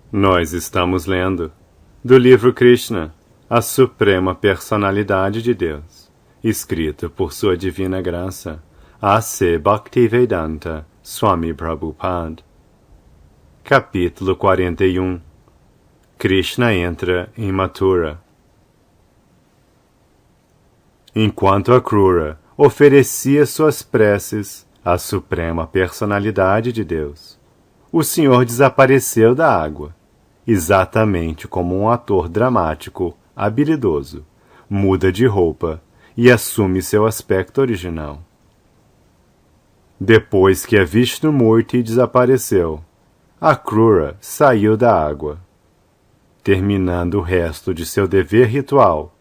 Nós estamos lendo do livro Krishna, a Suprema Personalidade de Deus, escrito por Sua Divina Graça, A.C. Bhaktivedanta Swami Prabhupada. Capítulo 41. Krishna entra em Mathura. Enquanto Akrura oferecia suas preces à Suprema Personalidade de Deus, o Senhor desapareceu da água, exatamente como um ator dramático habilidoso muda de roupa e assume seu aspecto original. Depois que a Vishnumurti desapareceu, Akrura saiu da água. Terminando o resto de seu dever ritual,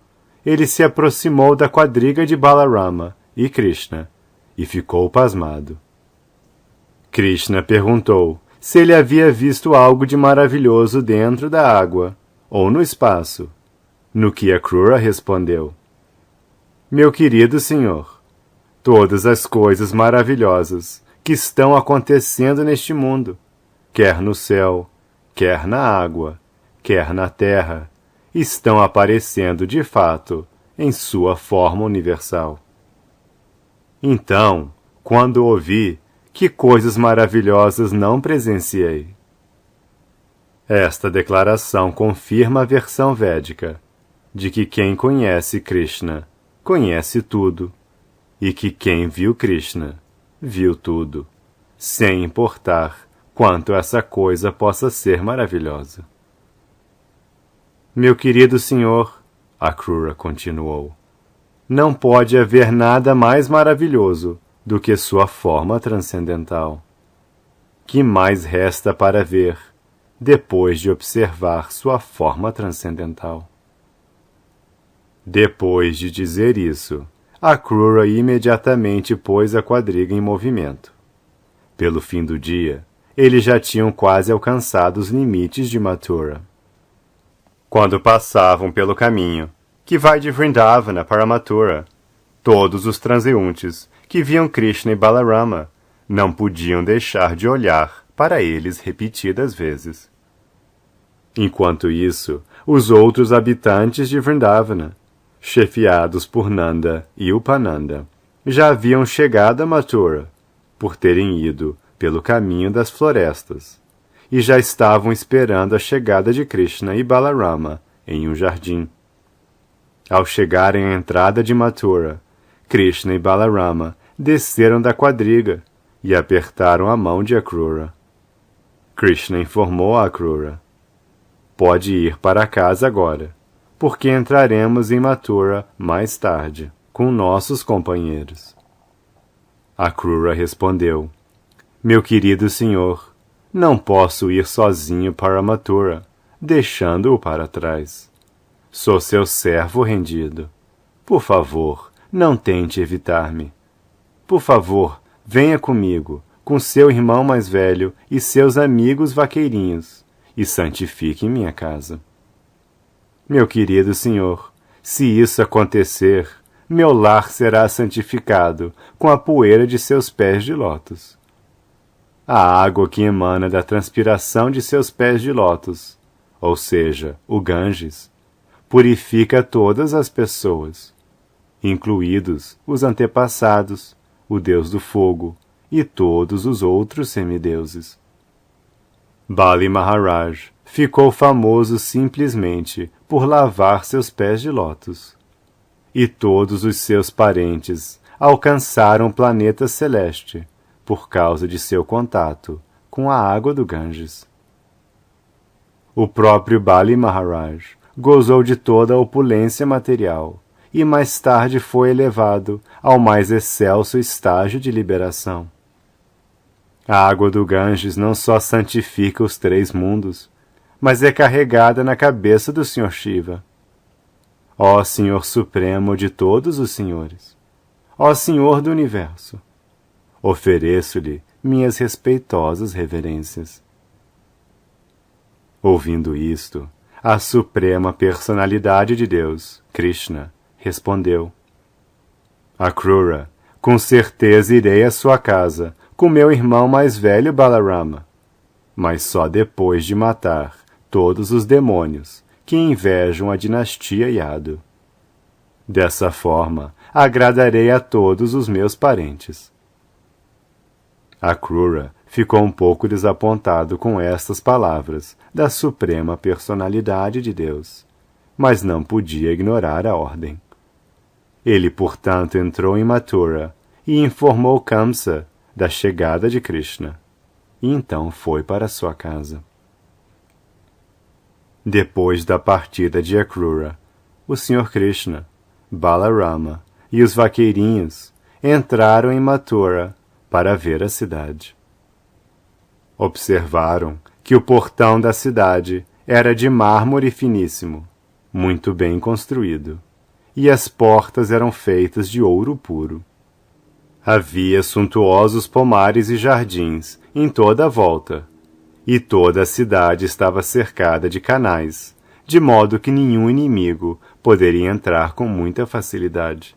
ele se aproximou da quadriga de Balarama e Krishna e ficou pasmado. Krishna perguntou se ele havia visto algo de maravilhoso dentro da água ou no espaço, no que Akrura respondeu: Meu querido senhor, todas as coisas maravilhosas que estão acontecendo neste mundo, quer no céu, quer na água, quer na terra, estão aparecendo de fato em sua forma universal. Então, quando ouvi, que coisas maravilhosas não presenciei? Esta declaração confirma a versão védica de que quem conhece Krishna conhece tudo, e que quem viu Krishna viu tudo, sem importar quanto essa coisa possa ser maravilhosa. Meu querido senhor, Akrura continuou, não pode haver nada mais maravilhoso do que sua forma transcendental. Que mais resta para ver, depois de observar sua forma transcendental? Depois de dizer isso, Akrura imediatamente pôs a quadriga em movimento. Pelo fim do dia, eles já tinham quase alcançado os limites de Mathura. Quando passavam pelo caminho que vai de Vrindavana para Mathura, todos os transeuntes que viam Krishna e Balarama não podiam deixar de olhar para eles repetidas vezes. Enquanto isso, os outros habitantes de Vrindavana, chefiados por Nanda e Upananda, já haviam chegado a Mathura, por terem ido pelo caminho das florestas, e já estavam esperando a chegada de Krishna e Balarama em um jardim. Ao chegarem à entrada de Mathura, Krishna e Balarama desceram da quadriga e apertaram a mão de Akrura. Krishna informou a Akrura: Pode ir para casa agora, porque entraremos em Mathura mais tarde, com nossos companheiros. Akrura respondeu: Meu querido senhor, não posso ir sozinho para Mathura, deixando-o para trás. Sou seu servo rendido. Por favor, não tente evitar-me. Por favor, venha comigo, com seu irmão mais velho e seus amigos vaqueirinhos, e santifique minha casa. Meu querido senhor, se isso acontecer, meu lar será santificado com a poeira de seus pés de lótus. A água que emana da transpiração de seus pés de lótus, ou seja, o Ganges, purifica todas as pessoas, incluídos os antepassados, o deus do fogo e todos os outros semideuses. Bali Maharaj ficou famoso simplesmente por lavar seus pés de lótus, e todos os seus parentes alcançaram o planeta celeste por causa de seu contato com a água do Ganges. O próprio Bali Maharaj gozou de toda a opulência material e mais tarde foi elevado ao mais excelso estágio de liberação. A água do Ganges não só santifica os 3 mundos, mas é carregada na cabeça do Sr. Shiva. Ó Senhor Supremo de todos os senhores, ó Senhor do Universo, ofereço-lhe minhas respeitosas reverências. Ouvindo isto, a Suprema Personalidade de Deus, Krishna, respondeu: Akrura, com certeza irei à sua casa com meu irmão mais velho Balarama, mas só depois de matar todos os demônios que invejam a dinastia Yadu. Dessa forma, agradarei a todos os meus parentes. Akrura ficou um pouco desapontado com estas palavras da suprema personalidade de Deus, mas não podia ignorar a ordem. Ele, portanto, entrou em Mathura e informou Kamsa da chegada de Krishna, e então foi para sua casa. Depois da partida de Akrura, o Sr. Krishna, Balarama e os vaqueirinhos entraram em Mathura para ver a cidade. Observaram que o portão da cidade era de mármore finíssimo, muito bem construído, e as portas eram feitas de ouro puro. Havia suntuosos pomares e jardins em toda a volta, e toda a cidade estava cercada de canais, de modo que nenhum inimigo poderia entrar com muita facilidade.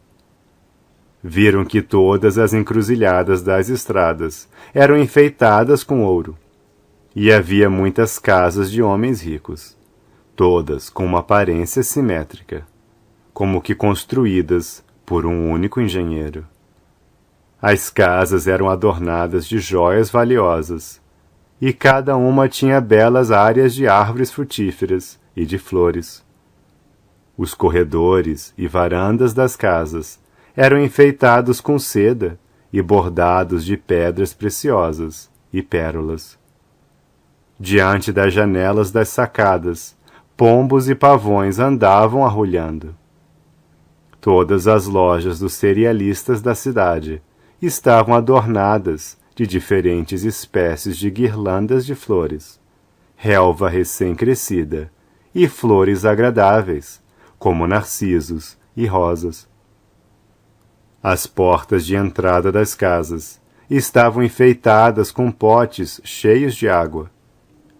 Viram que todas as encruzilhadas das estradas eram enfeitadas com ouro, e havia muitas casas de homens ricos, todas com uma aparência simétrica, como que construídas por um único engenheiro. As casas eram adornadas de joias valiosas, e cada uma tinha belas áreas de árvores frutíferas e de flores. Os corredores e varandas das casas eram enfeitados com seda e bordados de pedras preciosas e pérolas. Diante das janelas das sacadas, pombos e pavões andavam arrulhando. Todas as lojas dos cerealistas da cidade estavam adornadas de diferentes espécies de guirlandas de flores, relva recém-crescida e flores agradáveis, como narcisos e rosas. As portas de entrada das casas estavam enfeitadas com potes cheios de água.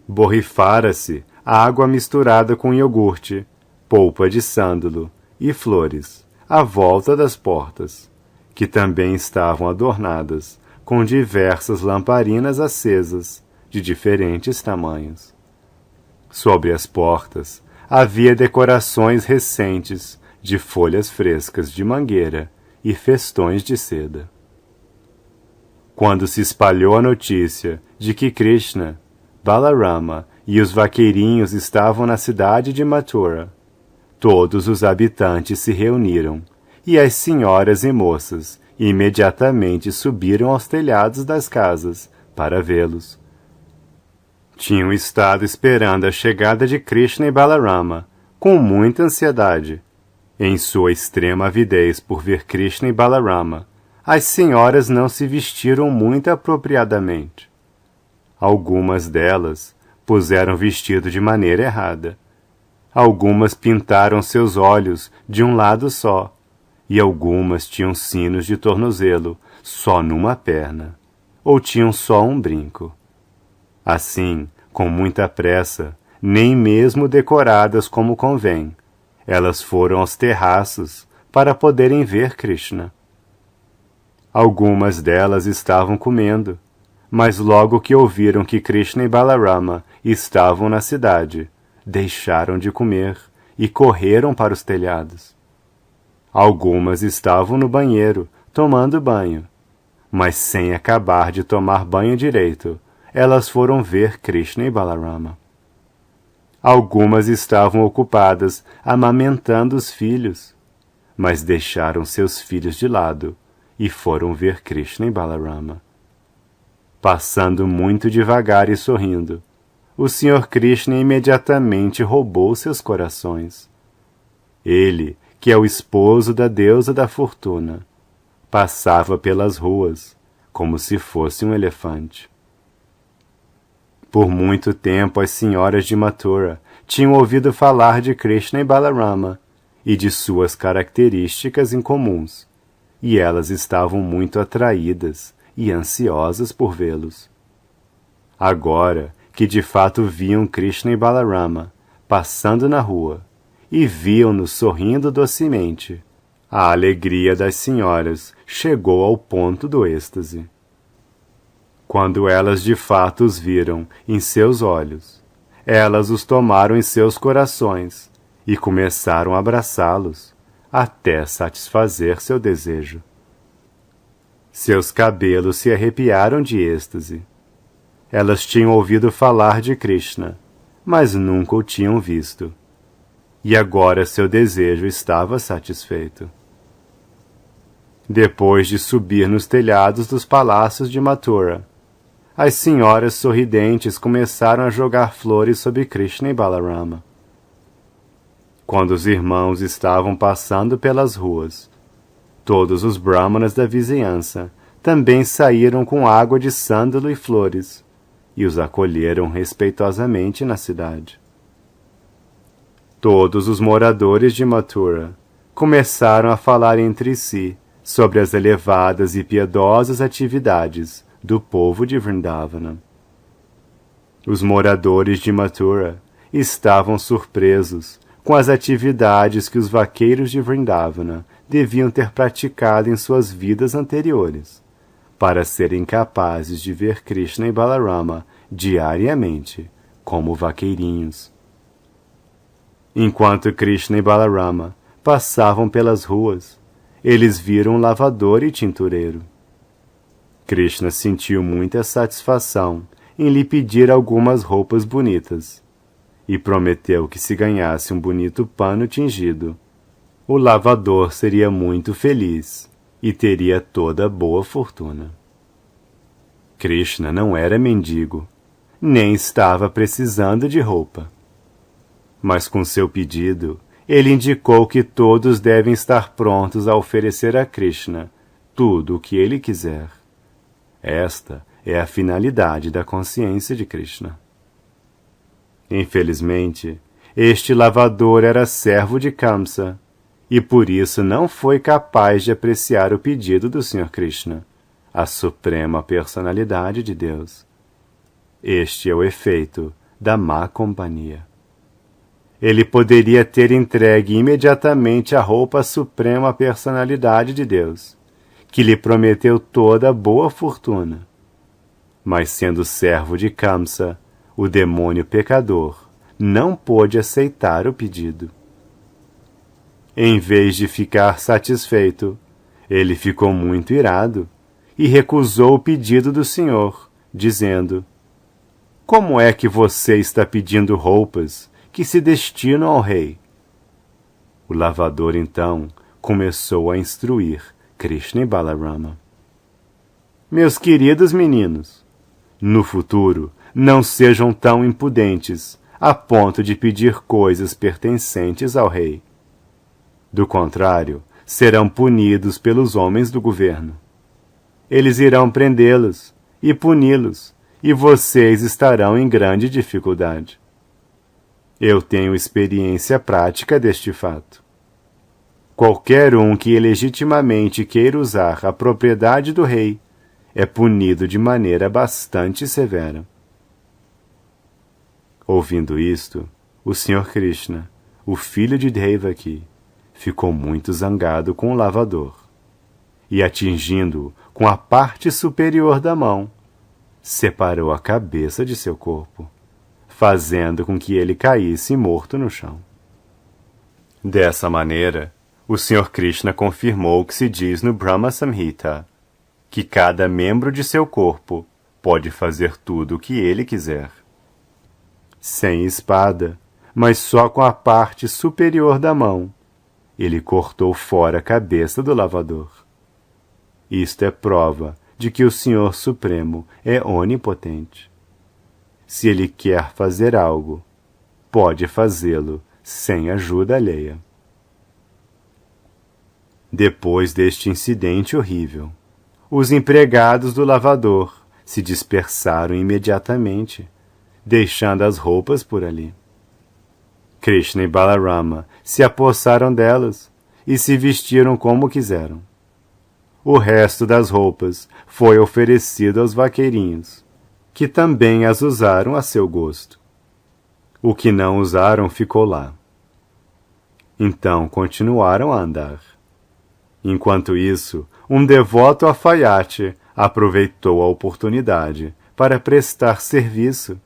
Borrifara-se água misturada com iogurte, polpa de sândalo e flores à volta das portas, que também estavam adornadas com diversas lamparinas acesas de diferentes tamanhos. Sobre as portas havia decorações recentes de folhas frescas de mangueira e festões de seda. Quando se espalhou a notícia de que Krishna, Balarama e os vaqueirinhos estavam na cidade de Mathura, todos os habitantes se reuniram, e as senhoras e moças imediatamente subiram aos telhados das casas para vê-los. Tinham estado esperando a chegada de Krishna e Balarama com muita ansiedade. Em sua extrema avidez por ver Krishna e Balarama, as senhoras não se vestiram muito apropriadamente. Algumas delas puseram vestido de maneira errada. Algumas pintaram seus olhos de um lado só, e algumas tinham sinos de tornozelo só numa perna, ou tinham só um brinco. Assim, com muita pressa, nem mesmo decoradas como convém, elas foram aos terraços para poderem ver Krishna. Algumas delas estavam comendo, mas logo que ouviram que Krishna e Balarama estavam na cidade, deixaram de comer e correram para os telhados. Algumas estavam no banheiro, tomando banho, mas sem acabar de tomar banho direito, elas foram ver Krishna e Balarama. Algumas estavam ocupadas amamentando os filhos, mas deixaram seus filhos de lado e foram ver Krishna e Balarama. Passando muito devagar e sorrindo, o Sr. Krishna imediatamente roubou seus corações. Ele, que é o esposo da deusa da fortuna, passava pelas ruas como se fosse um elefante. Por muito tempo as senhoras de Mathura tinham ouvido falar de Krishna e Balarama e de suas características incomuns, e elas estavam muito atraídas e ansiosas por vê-los. Agora que de fato viam Krishna e Balarama passando na rua e viam-nos sorrindo docemente, a alegria das senhoras chegou ao ponto do êxtase. Quando elas de fato os viram em seus olhos, elas os tomaram em seus corações e começaram a abraçá-los, até satisfazer seu desejo. Seus cabelos se arrepiaram de êxtase. Elas tinham ouvido falar de Krishna, mas nunca o tinham visto. E agora seu desejo estava satisfeito. Depois de subir nos telhados dos palácios de Mathura, as senhoras sorridentes começaram a jogar flores sobre Krishna e Balarama. Quando os irmãos estavam passando pelas ruas, todos os brahmanas da vizinhança também saíram com água de sândalo e flores e os acolheram respeitosamente na cidade. Todos os moradores de Mathura começaram a falar entre si sobre as elevadas e piedosas atividades do povo de Vrindavana. Os moradores de Mathura estavam surpresos com as atividades que os vaqueiros de Vrindavana deviam ter praticado em suas vidas anteriores, para serem capazes de ver Krishna e Balarama diariamente como vaqueirinhos. Enquanto Krishna e Balarama passavam pelas ruas, eles viram um lavador e tintureiro. Krishna sentiu muita satisfação em lhe pedir algumas roupas bonitas e prometeu que, se ganhasse um bonito pano tingido, o lavador seria muito feliz e teria toda a boa fortuna. Krishna não era mendigo, nem estava precisando de roupa. Mas com seu pedido, ele indicou que todos devem estar prontos a oferecer a Krishna tudo o que ele quiser. Esta é a finalidade da consciência de Krishna. Infelizmente, este lavador era servo de Kamsa e por isso não foi capaz de apreciar o pedido do Sr. Krishna, a suprema personalidade de Deus. Este é o efeito da má companhia. Ele poderia ter entregue imediatamente a roupa à suprema personalidade de Deus, que lhe prometeu toda a boa fortuna. Mas sendo servo de Kamsa, o demônio pecador não pôde aceitar o pedido. Em vez de ficar satisfeito, ele ficou muito irado e recusou o pedido do Senhor, dizendo: "Como é que você está pedindo roupas que se destinam ao rei?" O lavador, então, começou a instruir Krishna e Balarama. Meus queridos meninos, no futuro, não sejam tão impudentes a ponto de pedir coisas pertencentes ao rei. Do contrário, serão punidos pelos homens do governo. Eles irão prendê-los e puni-los, e vocês estarão em grande dificuldade. Eu tenho experiência prática deste fato. Qualquer um que ilegitimamente queira usar a propriedade do rei é punido de maneira bastante severa. Ouvindo isto, o Sr. Krishna, o filho de Devaki, ficou muito zangado com o lavador e, atingindo-o com a parte superior da mão, separou a cabeça de seu corpo, fazendo com que ele caísse morto no chão. Dessa maneira, o Sr. Krishna confirmou o que se diz no Brahma Samhita, que cada membro de seu corpo pode fazer tudo o que ele quiser. Sem espada, mas só com a parte superior da mão, ele cortou fora a cabeça do lavador. Isto é prova de que o Senhor Supremo é onipotente. Se ele quer fazer algo, pode fazê-lo sem ajuda alheia. Depois deste incidente horrível, os empregados do lavador se dispersaram imediatamente, deixando as roupas por ali. Krishna e Balarama se apossaram delas e se vestiram como quiseram. O resto das roupas foi oferecido aos vaqueirinhos, que também as usaram a seu gosto. O que não usaram ficou lá. Então continuaram a andar. Enquanto isso, um devoto alfaiate aproveitou a oportunidade para prestar serviço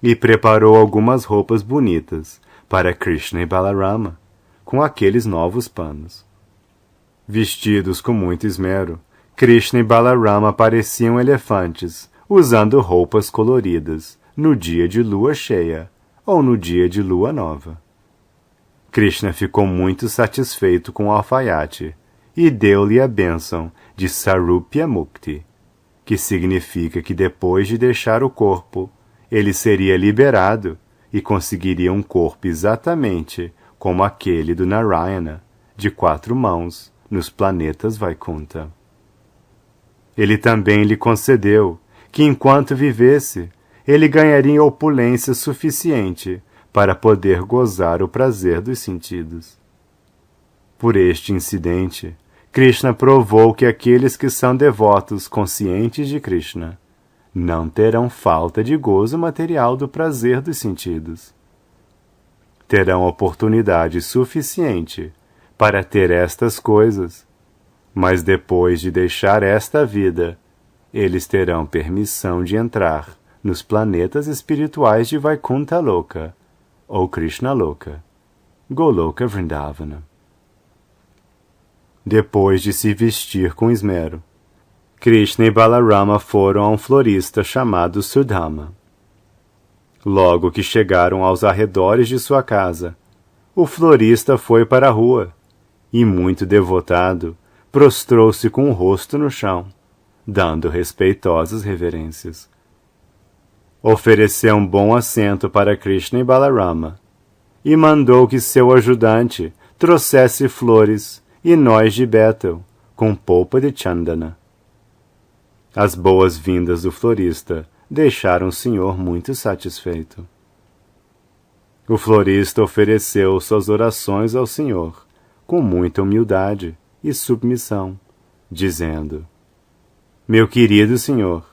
e preparou algumas roupas bonitas para Krishna e Balarama, com aqueles novos panos. Vestidos com muito esmero, Krishna e Balarama pareciam elefantes, usando roupas coloridas, no dia de lua cheia ou no dia de lua nova. Krishna ficou muito satisfeito com o alfaiate e deu-lhe a bênção de Sarupya Mukti, que significa que depois de deixar o corpo, ele seria liberado e conseguiria um corpo exatamente como aquele do Narayana, de 4 mãos, nos planetas Vaikunta. Ele também lhe concedeu que, enquanto vivesse, ele ganharia opulência suficiente para poder gozar o prazer dos sentidos. Por este incidente, Krishna provou que aqueles que são devotos conscientes de Krishna não terão falta de gozo material do prazer dos sentidos. Terão oportunidade suficiente para ter estas coisas, mas depois de deixar esta vida, eles terão permissão de entrar nos planetas espirituais de Vaikuntha Loka, ou Krishna Loka, Goloka Vrindavana. Depois de se vestir com esmero, Krishna e Balarama foram a um florista chamado Sudama. Logo que chegaram aos arredores de sua casa, o florista foi para a rua e, muito devotado, prostrou-se com o rosto no chão, dando respeitosas reverências. Ofereceu um bom assento para Krishna e Balarama e mandou que seu ajudante trouxesse flores e nós de Betel com polpa de chandana. As boas-vindas do florista deixaram o senhor muito satisfeito. O florista ofereceu suas orações ao senhor com muita humildade e submissão, dizendo: Meu querido senhor,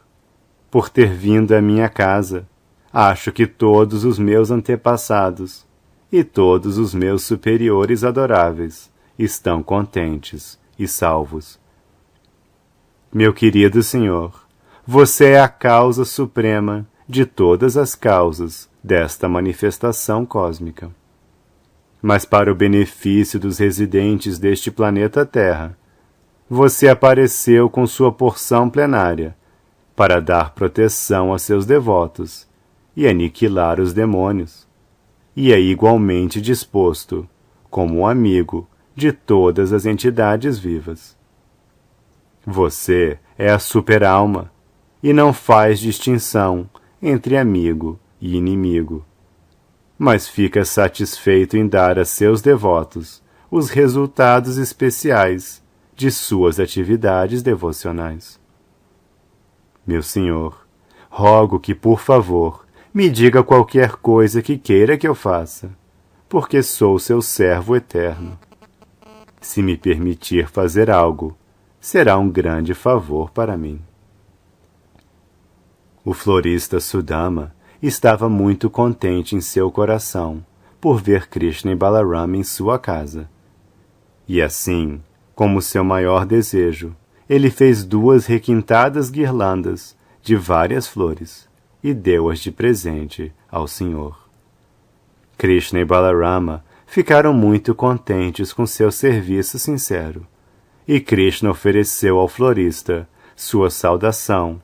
por ter vindo à minha casa, acho que todos os meus antepassados e todos os meus superiores adoráveis estão contentes e salvos. Meu querido senhor, você é a causa suprema de todas as causas desta manifestação cósmica. Mas para o benefício dos residentes deste planeta Terra, você apareceu com sua porção plenária para dar proteção a seus devotos e aniquilar os demônios, e é igualmente disposto como um amigo de todas as entidades vivas. Você é a super-alma e não faz distinção entre amigo e inimigo, mas fica satisfeito em dar a seus devotos os resultados especiais de suas atividades devocionais. Meu senhor, rogo que, por favor, me diga qualquer coisa que queira que eu faça, porque sou seu servo eterno. Se me permitir fazer algo, será um grande favor para mim. O florista Sudama estava muito contente em seu coração por ver Krishna e Balarama em sua casa. E assim, como seu maior desejo, ele fez 2 requintadas guirlandas de várias flores e deu-as de presente ao Senhor. Krishna e Balarama ficaram muito contentes com seu serviço sincero, e Krishna ofereceu ao florista sua saudação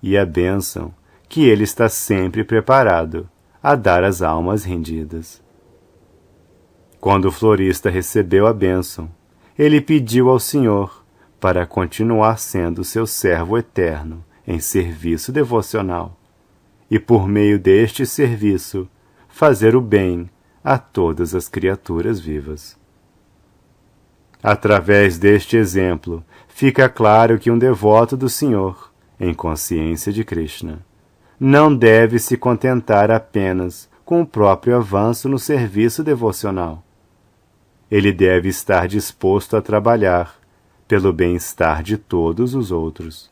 e a bênção que ele está sempre preparado a dar às almas rendidas. Quando o florista recebeu a bênção, ele pediu ao Senhor para continuar sendo seu servo eterno em serviço devocional e, por meio deste serviço, fazer o bem a todas as criaturas vivas. Através deste exemplo, fica claro que um devoto do Senhor, em consciência de Krishna, não deve se contentar apenas com o próprio avanço no serviço devocional. Ele deve estar disposto a trabalhar pelo bem-estar de todos os outros.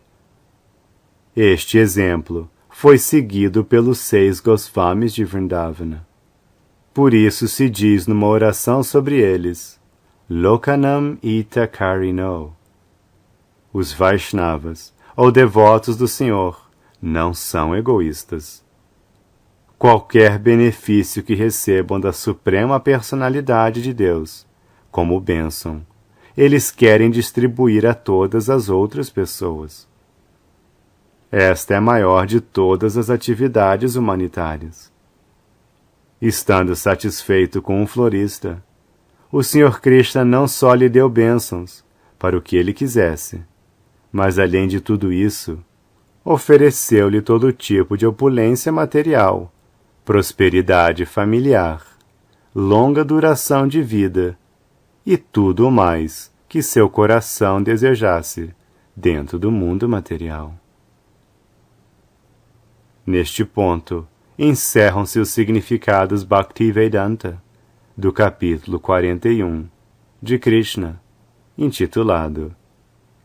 Este exemplo foi seguido pelos 6 Goswamis de Vrindavana. Por isso se diz numa oração sobre eles: Lokanam ita karino. Os Vaishnavas, ou devotos do Senhor, não são egoístas. qualquer benefício que recebam da Suprema Personalidade de Deus, como bênção, eles querem distribuir a todas as outras pessoas. Esta é a maior de todas as atividades humanitárias. Estando satisfeito com um florista, o Sr. Krishna não só lhe deu bênçãos para o que ele quisesse, mas além de tudo isso, ofereceu-lhe todo tipo de opulência material, prosperidade familiar, longa duração de vida e tudo o mais que seu coração desejasse dentro do mundo material. Neste ponto, encerram-se os significados Bhaktivedanta do capítulo 41 de Krishna, intitulado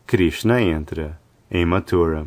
Krishna entra em Mathura.